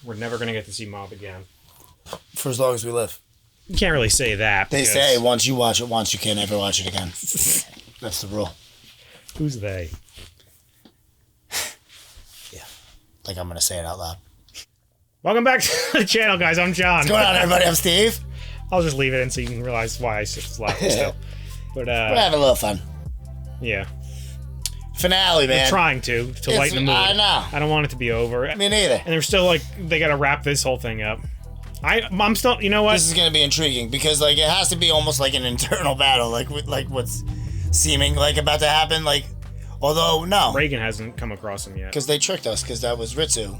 we're never going to get to see Mob again. For as long as we live. You can't really say that. They say once you watch it once, you can't ever watch it again. That's the rule. Who's they? Yeah. Like I'm going to say it out loud. Welcome back to the channel, guys. I'm John. What's going on, everybody? I'm Steve. I'll just leave it in so you can realize why I just laughing still. But, we're having a little fun. Yeah. Finale, man. We're trying to lighten the mood. I know. I don't want it to be over. Me neither. And they're still like, they got to wrap this whole thing up. I'm still, you know what? This is going to be intriguing because, like, it has to be almost like an internal battle, like what's seeming like about to happen. Like, although, no. Reagan hasn't come across him yet. Because they tricked us, because that was Ritsu.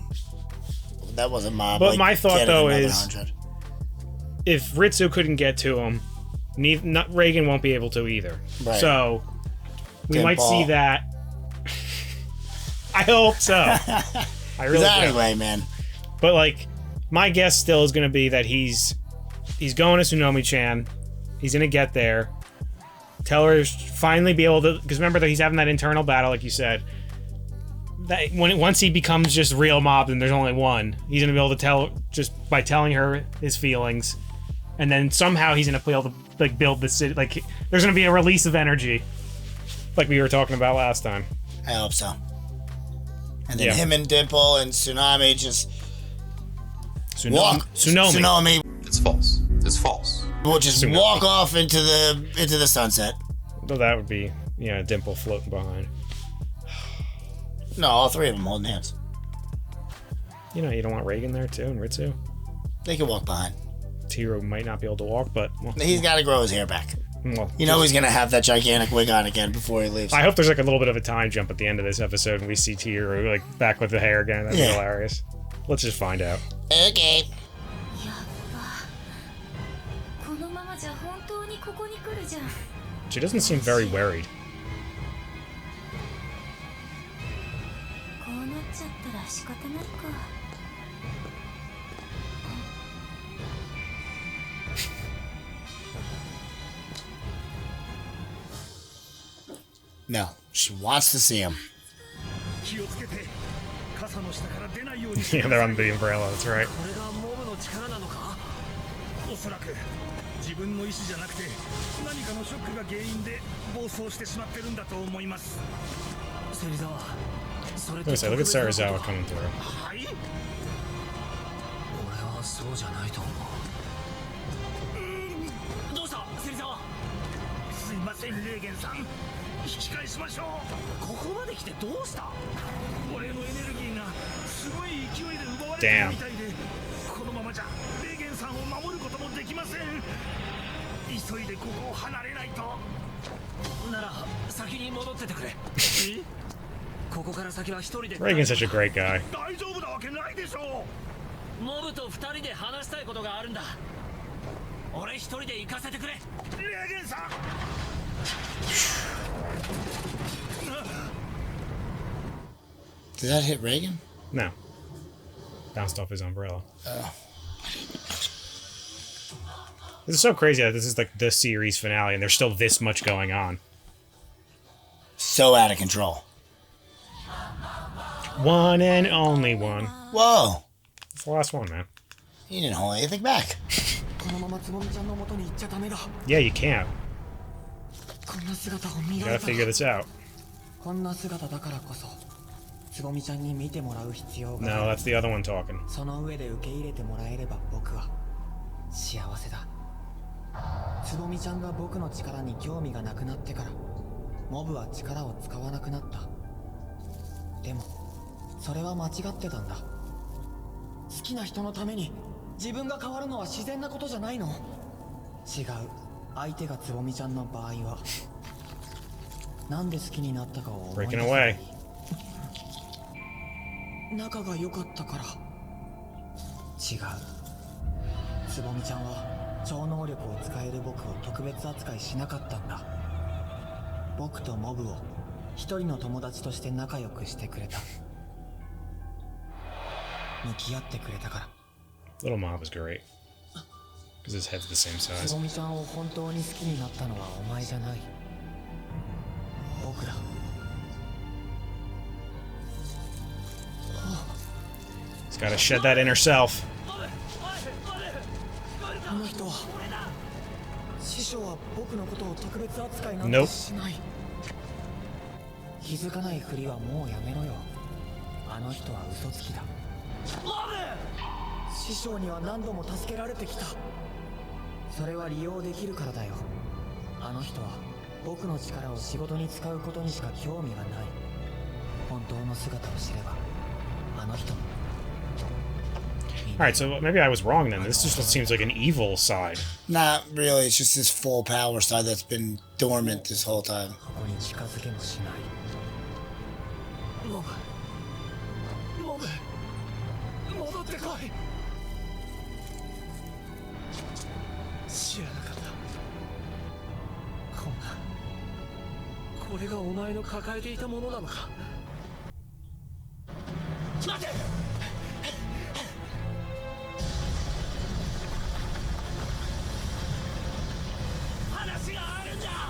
That wasn't Mob. But like, my thought, though, is 100. If Ritsu couldn't get to him, Reagan won't be able to either. Right. So, we might see that. I hope so. I really do. Anyway, man. But, like, my guess still is going to be that he's going to Tsunami-chan. He's going to get there. Tell her finally be able to... Because remember that he's having that internal battle, like you said. That once he becomes just real Mob and there's only one, he's going to be able to tell just by telling her his feelings. And then somehow he's going to be able to like build the city. Like, there's going to be a release of energy. Like we were talking about last time. I hope so. And then him and Dimple and Tsunami just... Tsunami. It's false. It's false. We'll just walk off into the sunset. Though that would be, Dimple floating behind. No, all three of them holding hands. You don't want Reagan there too, and Ritsu? They can walk behind. Tiro might not be able to walk, but... Well, he's got to grow his hair back. Well, he's going to have that gigantic wig on again before he leaves. I hope there's like a little bit of a time jump at the end of this episode and we see Tiro like back with the hair again. That'd be hilarious. Let's just find out. Okay. She doesn't seem very worried. No, she wants to see him. Yeah, they're on the umbrella, that's right. Look at Sarazawa coming through. Damn. Reagan's such a great guy. Did that hit Reagan? No. Bounced off his umbrella. Oh. This is so crazy that this is like the series finale and there's still this much going on. So out of control. One and only one. Whoa. It's the last one, man. You didn't hold anything back. Yeah, you can't. You gotta figure this out. No, that's the other one talking. Breaking away. 仲が良かったから。違う。つぼみちゃんは超能力を使える僕を特別扱いしなかったんだ。僕とモブを一人の友達として仲良くしてくれた。向き合ってくれたから。Little Mob was great. Because his head's the same size. つぼみちゃんを本当に好きになったのはお前じゃない。僕だ。He's Gotta shed that inner self. あの人は師匠は僕のことを特別扱いなん Nope. てしない。気づかないふりはもうやめろよ。あの人は嘘つきだ。師匠には何度も助けられてきた。それは利用できるからだよ。あの人は僕の力を仕事に使うことにしか興味がない。本当の姿を知ればあの人も。 Alright, so maybe I was wrong then. This just seems like an evil side. Not really. It's just his full power side that's been dormant this whole time. ここに近づけもしない。モブ戻ってこい。知らなかった。これがお前の抱えていたものなのか。待て。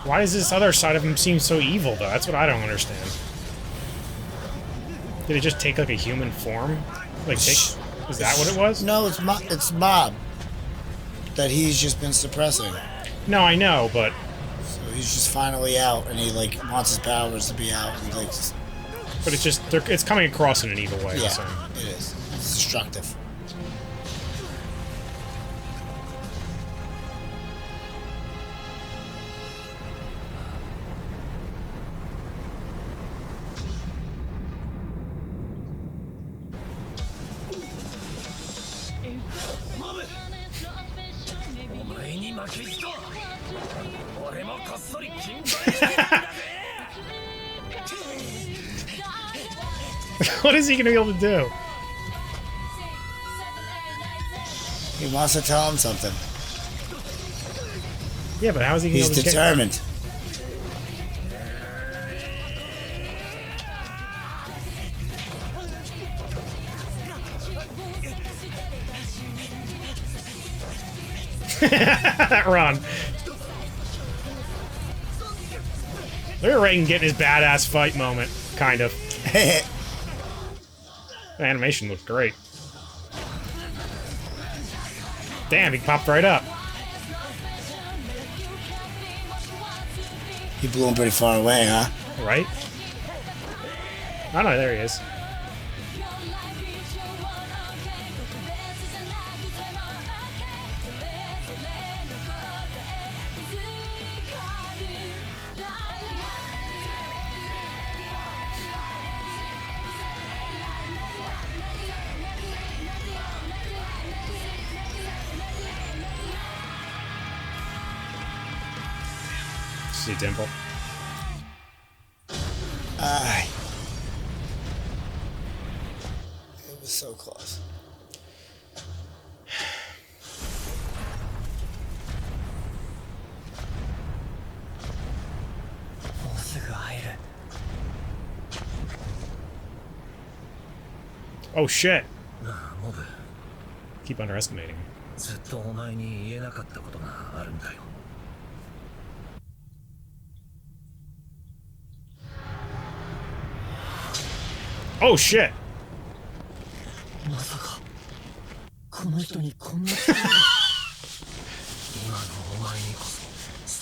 Why does this other side of him seem so evil, though? That's what I don't understand. Did it just take, like, a human form? Like, is that what it was? No, it's Mob. That he's just been suppressing. No, I know, but... So he's just finally out, and he, like, wants his powers to be out. And, like, But it's just... it's coming across in an evil way. yeah, So. it is. It's destructive. What is he gonna be able to do? He wants to tell him something. Yeah, but how is he gonna He's be able to determined. That run. Look at Reagan getting his badass fight moment, kind of. The animation looked great. Damn, he popped right up. He blew him pretty far away, huh? Right? Oh no, there he is. See Dimple. It was so close. Oh shit! Keep underestimating him. ずっとお前に言えなかったことがあるんだよ。 Oh shit! まさかこの人にこんな力が。今のお前にこそ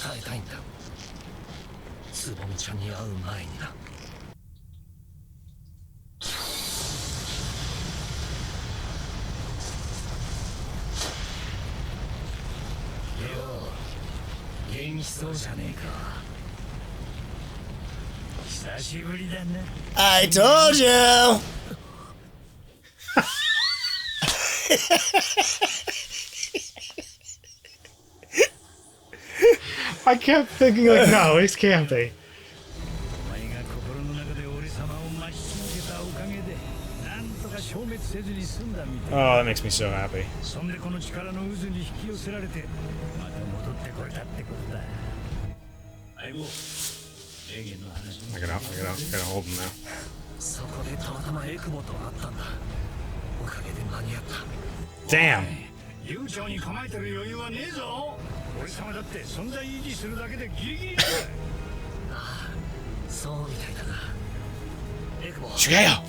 伝えたいんだ。つぼみちゃんに会う前にな。よう、元気そうじゃねえか。久しぶりだな。I told you! I kept thinking like, no, it can't be. Oh, that makes me so happy. I gotta hold him now. そこでたまたまエクボと会ったんだ。おかげで間に合った。 Damn! 悠長に構えてる余裕はねえぞ。俺様だって存在維持するだけでギリギリだ。ああ、そうみたいだな。エクボ。Shugeo!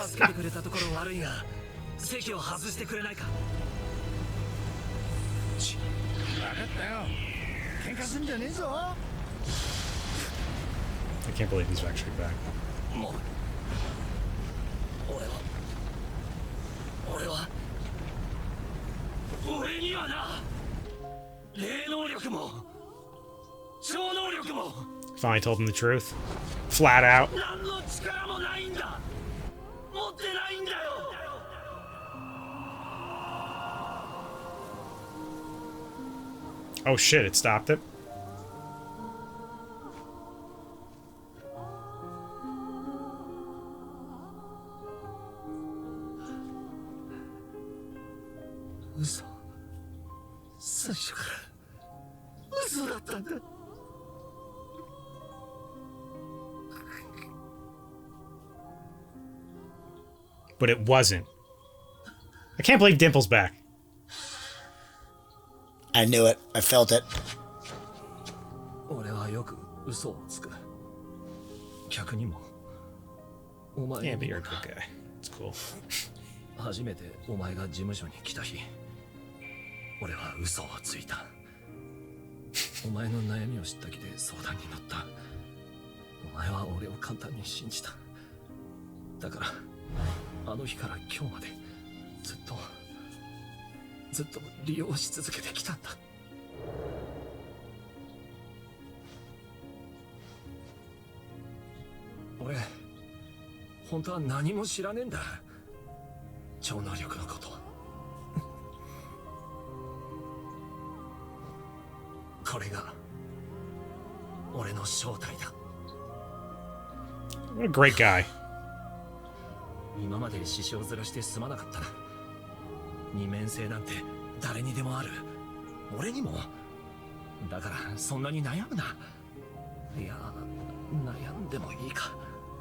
助けてくれたところ悪いが、席を外してくれないか。分かったよ。喧嘩すんじゃねえぞ。 I can't believe he's actually back. もう俺にはな、霊能力も超能力も Finally told him the truth. Flat out. 何の力もないんだ。持ってないんだよ。 Oh shit, it stopped it.嘘。最初から嘘だったんだ。 But it wasn't. I can't believe Dimple's back. I knew it. I felt it. 俺はよく嘘をつく。客にも。お前 Yeah, but you're a good guy. It's cool. 初めてお前が事務所に来た日、俺は嘘をついた。お前の悩みを知った気で相談に乗った。お前は俺を簡単に信じた。だからあの日から今日までずっと利用し続けてきたんだ。俺本当は何も知らねえんだ。超能力のこと。これが俺の正体だ。 What a great guy. 今まで支障ずらしてすまなかったな。二面性なんて誰にでもある。俺にも。だからそんなに悩むな。いや、悩んでもいいか。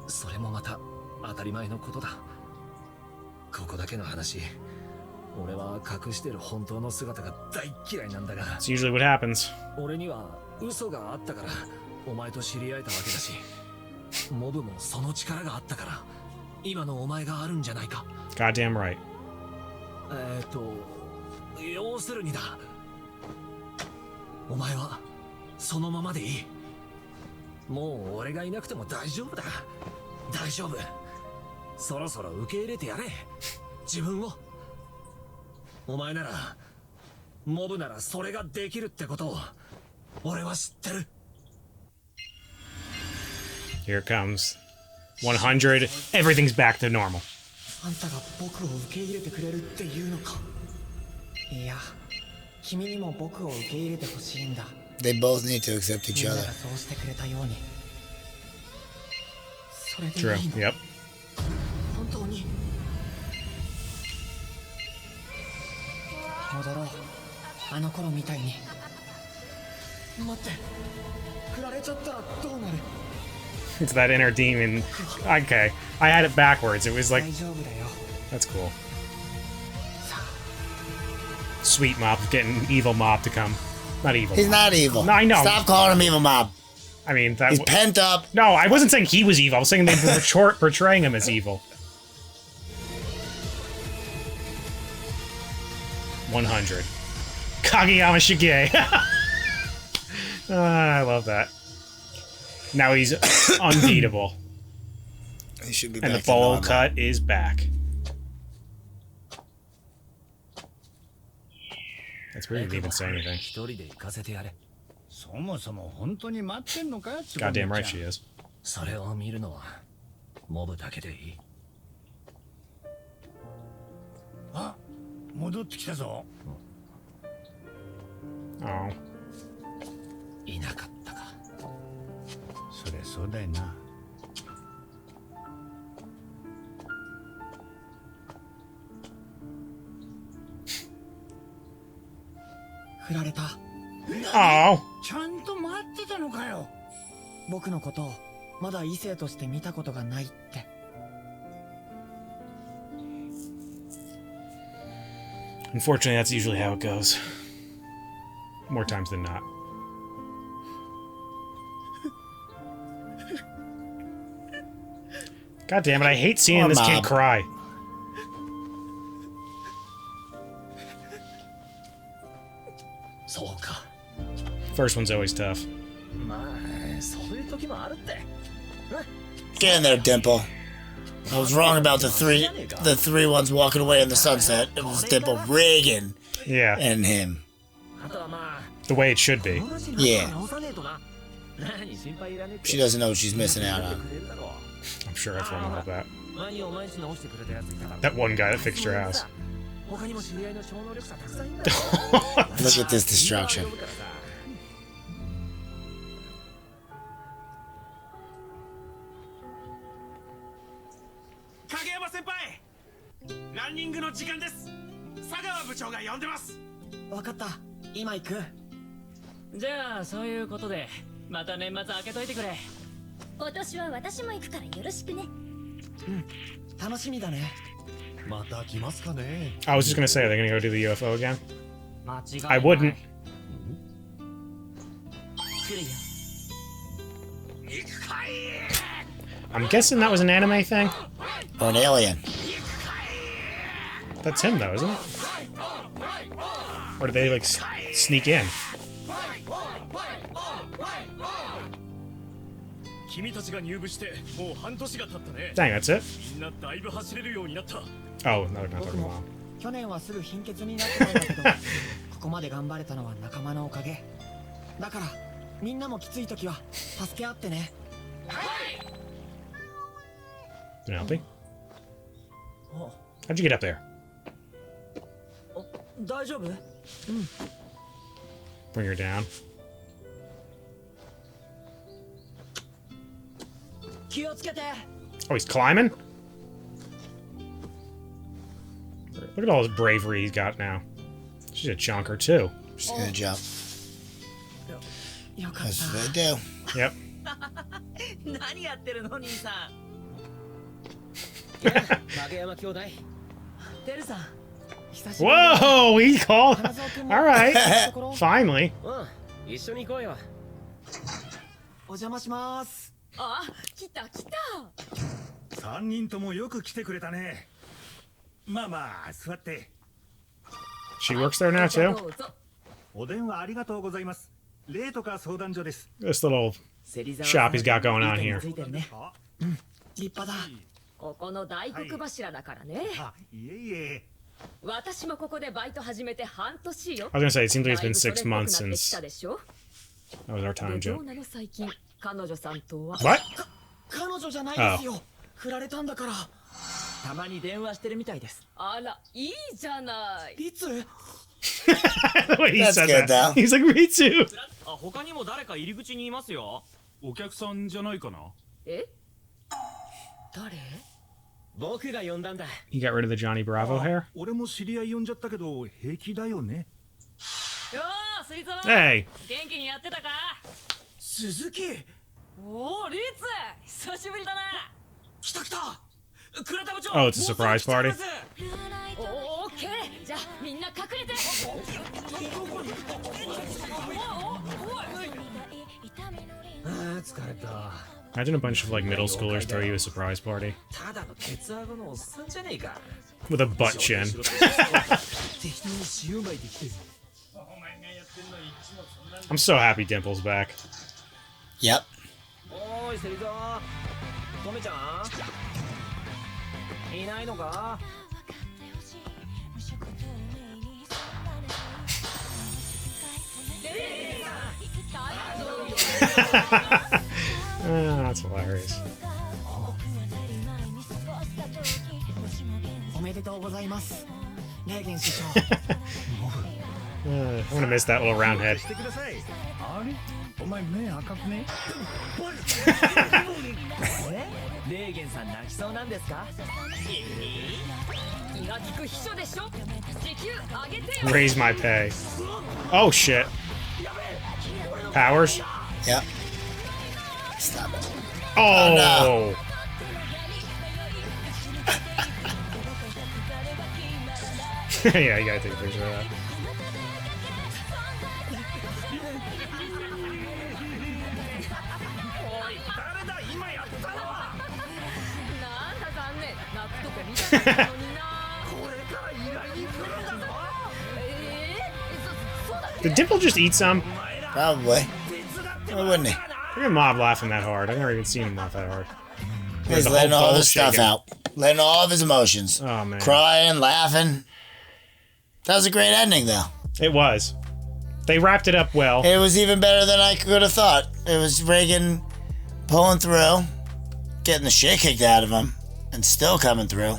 それもまた当たり前のことだ。ここだけの話、俺は隠してる本当の姿が大嫌いなんだが。 It's usually what happens. 俺には嘘があったからお前と知り合えたわけだし、モブもその力があったから今のお前があるんじゃないか。 Goddamn right. 要するにだ、お前はそのままでいい。もう俺がいなくても大丈夫だ。大丈夫。そろそろ受け入れてやれ、自分を。お前なら、モブならそれができるってことを俺は知ってる。 Here it comes. 100. Everything's back to normal. あんたが僕を受け入れてくれるっていうのか。いや、君にも僕を受け入れてほしいんだ。 They both need to accept each みんな other. がそうしてくれたように。それで True. いいの？ Yep. 本当に戻ろう、あの頃みたいに。待って、振られちゃったらどうなる？ It's that inner demon. Okay. I had it backwards. It was like, 大丈夫だよ。 that's cool. さあ、 Sweet Mop getting evil Mop to come. Not evil. He's Mop. not evil. No, I know. Stop calling him evil mob. I mean, that. He's pent up. No, I wasn't saying he was evil. I was saying they were portraying him as evil. 100. Kageyama Shige. I love that. Now he's unbeatable. He should be And back the to bowl normal. cut is back. That's weird. He didn't even say anything. 一人で行かせてやれ。そもそも本当に待ってんのか？ Goddamn right she is. それを見るのはモブだけでいい。あ、戻ってきたぞ。 Oh. いなかったか。そりゃそうだよな。振られた。 Oh. ちゃんと待ってたのかよ。僕のことをまだ異性として見たことがないって。 Unfortunately, that's usually how it goes. More times than not. God damn it, I hate seeing Poor this kid Mob. cry. そうか。 First one's always tough. まあそういう時もあるって。 Get in there, Dimple. I was wrong about the three ones walking away in the sunset. It was Dimple, Reagan, Yeah, and him. あとはまあ the way it should be. Yeah. 直さねえとな。何心配いらねえって She doesn't know what she's missing out く on. れるだろう。 I'm sure everyone will know that. 前にお前んち直してくれたやついたから。 That one guy that fixed your house. 他にも知り合いの超能力者たくさんいんだよ。 Look at this destruction. 影山先輩、ランニングの時間です。佐川部長が呼んでます。わかった、今行く。じゃあそういうことでまた年末開けといてくれ。今年は私も行くからよろしくね。楽しみだね。また来ますかね。 I was just gonna say, are they gonna go do the UFO again? 間違いない。 I wouldn't. 来るよ。 I'm guessing that was an anime thing. Or an alien. That's him though, isn't it? Or did they like sneak in? 君たちが入部してもう半年が経ったね。 Dang, that's it? みんなだいぶ走れるようになった。 Oh, no, not 僕 talking も about. 去年はすぐ貧血になってたんだけどここまで頑張れたのは仲間のおかげだから、みんなもきつい時は助け合ってね。 Penelope? How'd you get up there? 大丈夫？ Bring her down. 気をつけて。 Oh, he's climbing? Look at all his bravery he's got now. She's a chonker too. She's gonna jump. よかっ That's た。 what they do. Yep. 何やってるの兄さん。影山兄弟。てるさん。久しぶり。 Whoa, he called. 花沢君も All right. ところ Finally. うん、一緒に行こうよ。お邪魔します。あ、来た来た。 3人ともよく来てくれたね。まあまあ座って。 She works there now too. どうぞ。お電話ありがとうございます。例とか相談所です。 This little 芹沢 shop he's got going on いい here. 手についてるね。立派だ。ここの大黒柱だからね。あ、いえいえ。私もここでバイト始めて半年よ。 I was gonna say, it seems like it's been 6だいぶそれっぽくなって months き since たでしょ。 that was our で time どう jump. なの最近彼女さんとは。 What? 彼女じゃないですよ。振られたんだから。たまに電話してるみたいです。あら、いいじゃない。いつ？ The way he That's said good, that. though. He's like, me too. あ、他にも誰か入り口にいますよ。お客さんじゃないかな。え？誰？僕が呼んだんだ。 He got rid of the Johnny Bravo hair? 俺も知り合い呼んじゃったけど平気だよね。よー、芹沢。 Hey. 元気にやってたか？鈴木。おお、リーツ、久しぶりだな。来た来た。倉田部長。 Oh, it's a surprise party. オッケー、じゃあみんな隠れて。ああ、疲れた。 Imagine a bunch of like middle schoolers throw you a surprise party ただのケツアゴのおっさんじゃねえか。 with a butt chin. 適当に塩まいてきてる。 I'm so happy Dimple's back. Yep. おーい、芹沢。とめちゃんいないのか？ That's hilarious. おめでとうございます。レーゲン師匠。 I'm gonna miss that little round head. してください。あれ？お前目赤くね？レーゲンさん泣きそうなんですか？気が利く秘書でしょ。時給上げてよ。 Raise my pay. Oh shit. Powers? Yep. Stop it. Oh! no. Yeah, you gotta take a picture of that. 誰だ今やったのは。なんだ残念。泣くとこ見たかったのにな。これから依頼に来るんだぞ。そうだっけ？ Did Dimple just eat some? Probably. Why wouldn't he? Look at Mob laughing that hard. I've never even seen him laugh that hard. He's The letting whole all bowl his stuff shaking. out. Letting all of his emotions. Oh, man. Crying, laughing. That was a great ending, though. It was. They wrapped it up well. It was even better than I could have thought. It was Reagan pulling through, getting the shit kicked out of him, and still coming through.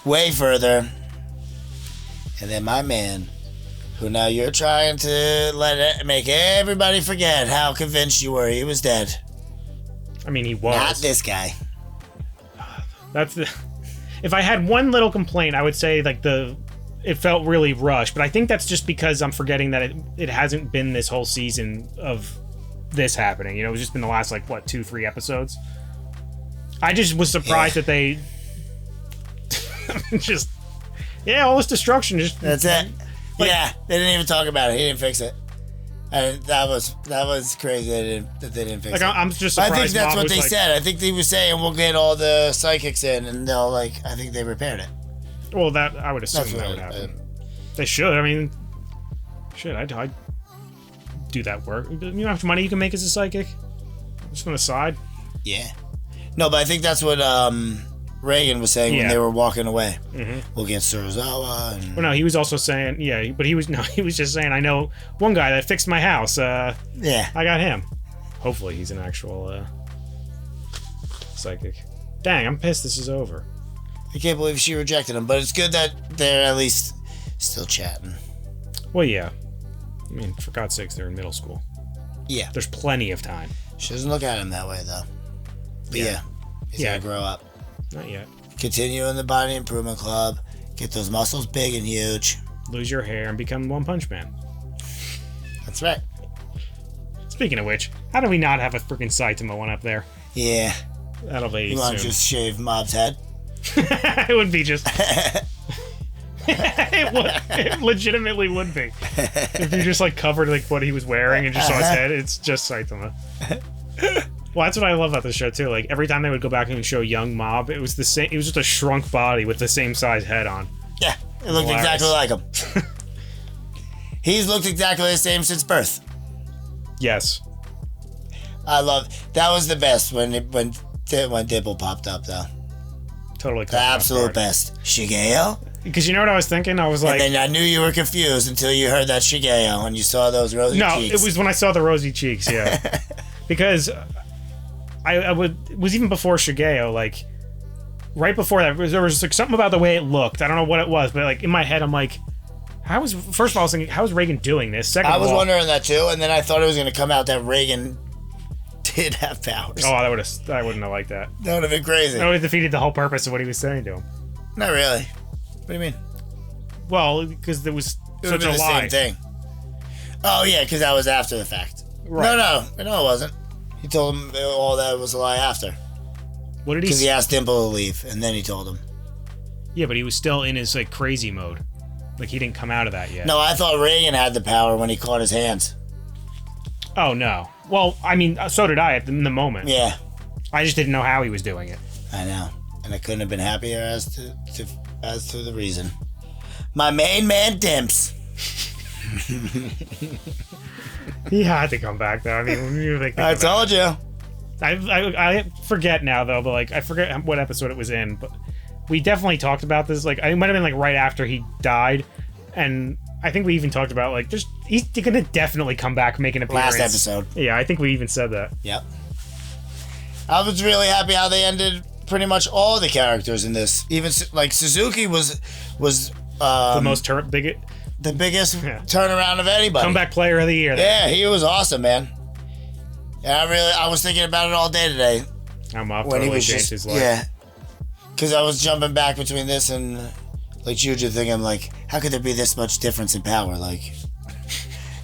Way further. And then my man, who now you're trying to make everybody forget how convinced you were he was dead. I mean, he was. Not this guy. That's the. If I had one little complaint, I would say like it felt really rushed, but I think that's just because I'm forgetting that it hasn't been this whole season of this happening. You know, it's just been the last like what 2-3 episodes. I just was surprised that they just all this destruction. Just That's it. Yeah, they didn't even talk about it. He didn't fix it. And that was crazy that they didn't fix it. I'm just surprised. I think that's Bob what was they like, said. I think they were saying we'll get all the psychics in, and they'll I think they repaired it. Well, that I would assume That's that what would happen. They should. I mean, shit, I'd do that work. You know how much money you can make as a psychic? Just on the side. Yeah. No, but I think that's what Reagan was saying when they were walking away. Mm-hmm. We'll get Surazawa. And... Well, no, he was also saying, but he was just saying, I know one guy that fixed my house. I got him. Hopefully he's an actual psychic. Dang, I'm pissed this is over. I can't believe she rejected him, but it's good that they're at least still chatting. Well, yeah. I mean, for God's sakes, they're in middle school. Yeah. There's plenty of time. She doesn't look at him that way, though. But yeah, he's gotta grow up. Not yet. Continue in the body improvement club. Get those muscles big and huge. Lose your hair and become One Punch Man. That's right. Speaking of which, how do we not have a freaking Saitama one up there? Yeah. That'll be You want to soon. just shave Mob's head? It would be just... it legitimately would be. If you just like covered like what he was wearing and just saw his head, it's just Saitama. Well, that's what I love about the show too. Like every time they would go back and show young Mob, it was the same. It was just a shrunk body with the same size head on. Yeah, it looked exactly like him. He's looked exactly the same since birth. Yes. I love that. Was the best when Dimple popped up though. Totally. The absolute best. Shigeo. Because you know what I was thinking? I was like... And then I knew you were confused until you heard that Shigeo and you saw those rosy cheeks. No, it was when I saw the rosy cheeks, yeah. Because it was even before Shigeo, like, right before that, there was like something about the way it looked. I don't know what it was, but like in my head, I'm like, first of all, I was thinking, how is Reagan doing this? Second of all... I was wondering that too, and then I thought it was going to come out that Reagan did have powers. Oh, I wouldn't have liked that. That would have been crazy. That would have defeated the whole purpose of what he was saying to him. Not really. What do you mean? Well, because there was such a lie. Same thing. Oh yeah, because that was after the fact. Right. No, it wasn't. He told him all that was a lie after. What did he? Because he asked Dimple to leave, and then he told him. Yeah, but he was still in his like crazy mode. Like he didn't come out of that yet. No, I thought Reagan had the power when he caught his hands. Oh no. Well, I mean, so did I in the moment. Yeah. I just didn't know how he was doing it. I know, and I couldn't have been happier as to the reason. My main man Dimps. He had to come back though. I mean, when you think I told you. I forget now though, but like I forget what episode it was in, but we definitely talked about this. Like it might have been like right after he died, and I think we even talked about like he's gonna definitely come back, make an appearance. Last episode. Yeah, I think we even said that. Yep. I was really happy how they ended pretty much all the characters in this. Even like Suzuki was the most biggest turnaround of anybody. Comeback player of the year. Yeah, he was awesome, man. Yeah, I was thinking about it all day today. I'm off when he was changed his life. Yeah, because I was jumping back between this and like Juju, thinking like, how could there be this much difference in power? Like,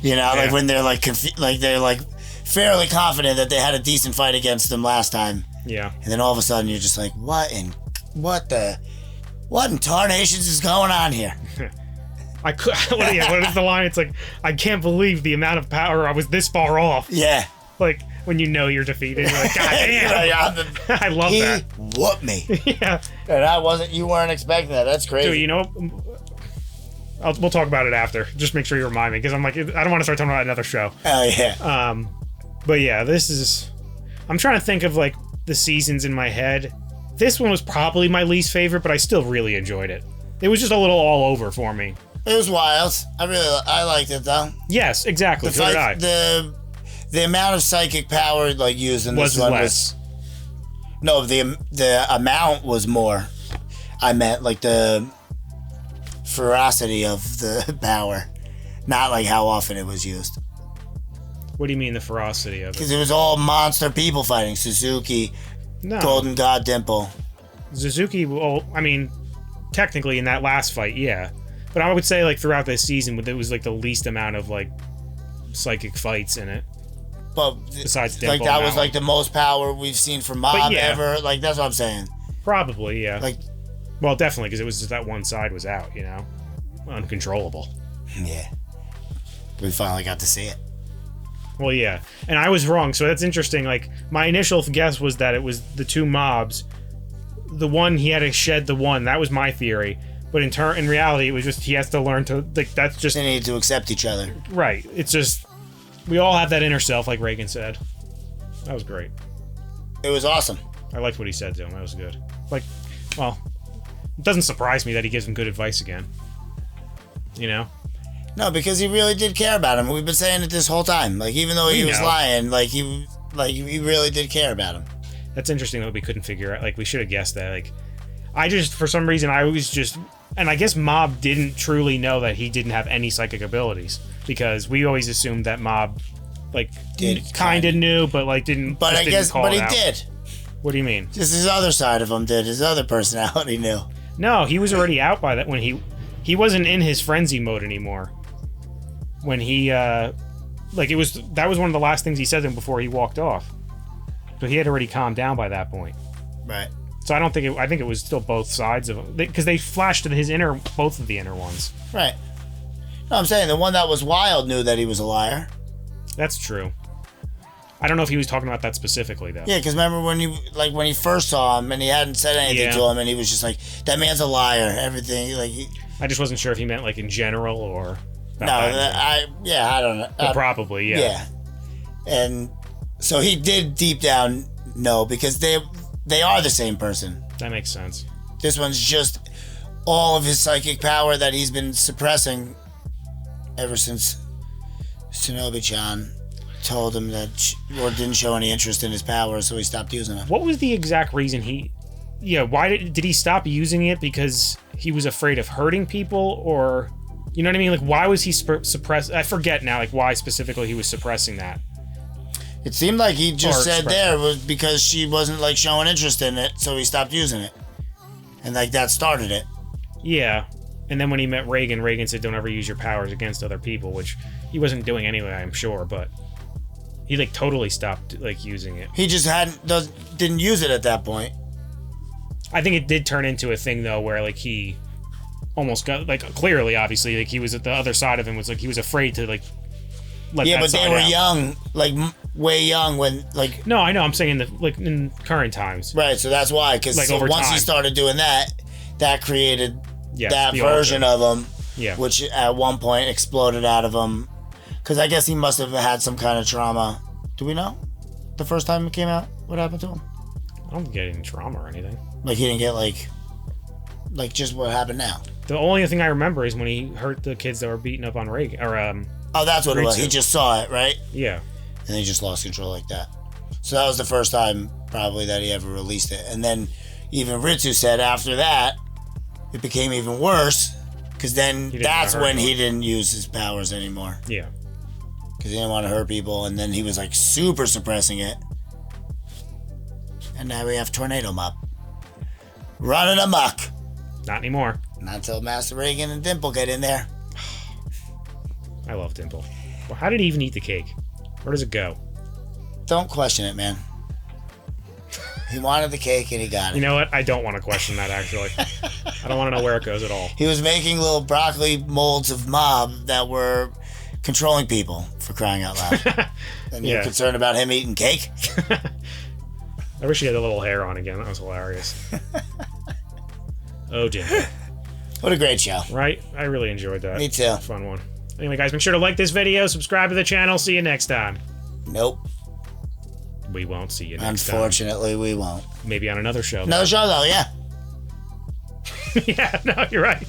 you know, like when they're like they're like fairly confident that they had a decent fight against them last time. Yeah, and then all of a sudden you're just like, what in tarnations is going on here? what is the line? It's like, I can't believe the amount of power I was this far off. Yeah. Like, when you know you're defeated, you're like, God damn. I love that. He whooped me. Yeah. And you weren't expecting that. That's crazy. Dude, you know, We'll talk about it after. Just make sure you remind me, because I'm like, I don't want to start talking about another show. Oh, yeah. But yeah, this is... I'm trying to think of, like, the seasons in my head. This one was probably my least favorite, but I still really enjoyed it. It was just a little all over for me. It was wild. I liked it, though. Yes, exactly. So did I. The amount of psychic power, like, used in this one less. No, the amount was more. I meant, like, the ferocity of the power. Not, like, how often it was used. What do you mean, the ferocity of it? Because it was all monster people fighting. Suzuki, No. Golden God Dimple. Suzuki, well, I mean, technically in that last fight, yeah. But I would say, like, throughout this season, it was, like, the least amount of, like, psychic fights in it. But besides Dimple, like, that was, like, the most power we've seen from Mob ever. Like, that's what I'm saying. Probably, yeah. Like, well, definitely, because it was just that one side was out, you know? Uncontrollable. Yeah. We finally got to see it. Well, yeah. And I was wrong, so that's interesting. Like, my initial guess was that it was the two mobs. The one, he had to shed the one. That was my theory. But in reality, it was just he has to learn to... Like, that's just... They need to accept each other. Right. It's just... We all have that inner self, like Reagan said. That was great. It was awesome. I liked what he said to him. That was good. Like, well... It doesn't surprise me that he gives him good advice again. You know? No, because he really did care about him. We've been saying it this whole time. Like, even though he was lying, like, he really did care about him. That's interesting that we couldn't figure out. Like, we should have guessed that. Like, I just, for some reason, I was just... And I guess Mob didn't truly know that he didn't have any psychic abilities. Because we always assumed that Mob, like, kind of knew, but, like, didn't... But I guess, but he did. What do you mean? Just his other side of him did. His other personality knew. No, he was already out by that when he wasn't in his frenzy mode anymore. When he, like, that was one of the last things he said to him before he walked off. But he had already calmed down by that point. Right. So I think it was still both sides of him. Because they flashed to both of the inner ones. Right. No, I'm saying the one that was wild knew that he was a liar. That's true. I don't know if he was talking about that specifically, though. Yeah, because remember when he first saw him and he hadn't said anything to him and he was just like, that man's a liar, everything, like... I just wasn't sure if he meant, like, in general or... I don't know. But probably, yeah. Yeah. And so he did deep down know, because they are the same person. That makes sense. This one's just all of his psychic power that he's been suppressing ever since Shinobi-chan told him that, or didn't show any interest in his power, so he stopped using it. What was the exact reason why did he stop using it? Because he was afraid of hurting people, or, you know what I mean? Like, why was he suppress? I forget now, like, why specifically he was suppressing that. It seemed like he just said there was because she wasn't, like, showing interest in it, so he stopped using it. And, like, that started it. Yeah. And then when he met Reagan said, don't ever use your powers against other people, which he wasn't doing anyway, I'm sure, but... He, like, totally stopped, like, using it. He just didn't use it at that point. I think it did turn into a thing, though, where, like, he almost got, like, clearly, obviously, like, he was at the other side of him, was, like, he was afraid to, like, let that but side they were out. young, like, way young when, like... No, I know, I'm saying in current times. Right, so that's why, because like, once he started doing that created that version of him, which at one point exploded out of him. Because I guess he must have had some kind of trauma. Do we know? The first time it came out? What happened to him? I don't think he had any trauma or anything. Like, he didn't get, like just what happened now. The only thing I remember is when he hurt the kids that were beating up on Reagan. Or, oh, that's what it was. He just saw it, right? Yeah. And he just lost control like that. So that was the first time, probably, that he ever released it. And then even Ritsu said after that, it became even worse. Because then that's when he didn't use his powers anymore. Yeah. Because he didn't want to hurt people, and then he was, like, super suppressing it. And now we have Tornado Mob. Running amok. Not anymore. Not until Master Reagan and Dimple get in there. I love Dimple. Well, how did he even eat the cake? Where does it go? Don't question it, man. He wanted the cake, and he got it. You know what? I don't want to question that, actually. I don't want to know where it goes at all. He was making little broccoli molds of Mob that were... controlling people, for crying out loud. And you're concerned about him eating cake? I wish he had a little hair on again. That was hilarious. Oh, Dimple. What a great show. Right? I really enjoyed that. Me too. Fun one. Anyway, guys, make sure to like this video, subscribe to the channel. See you next time. Nope. We won't see you next time. Unfortunately, we won't. Maybe on another show. Another show, though, yeah. Yeah, no, you're right.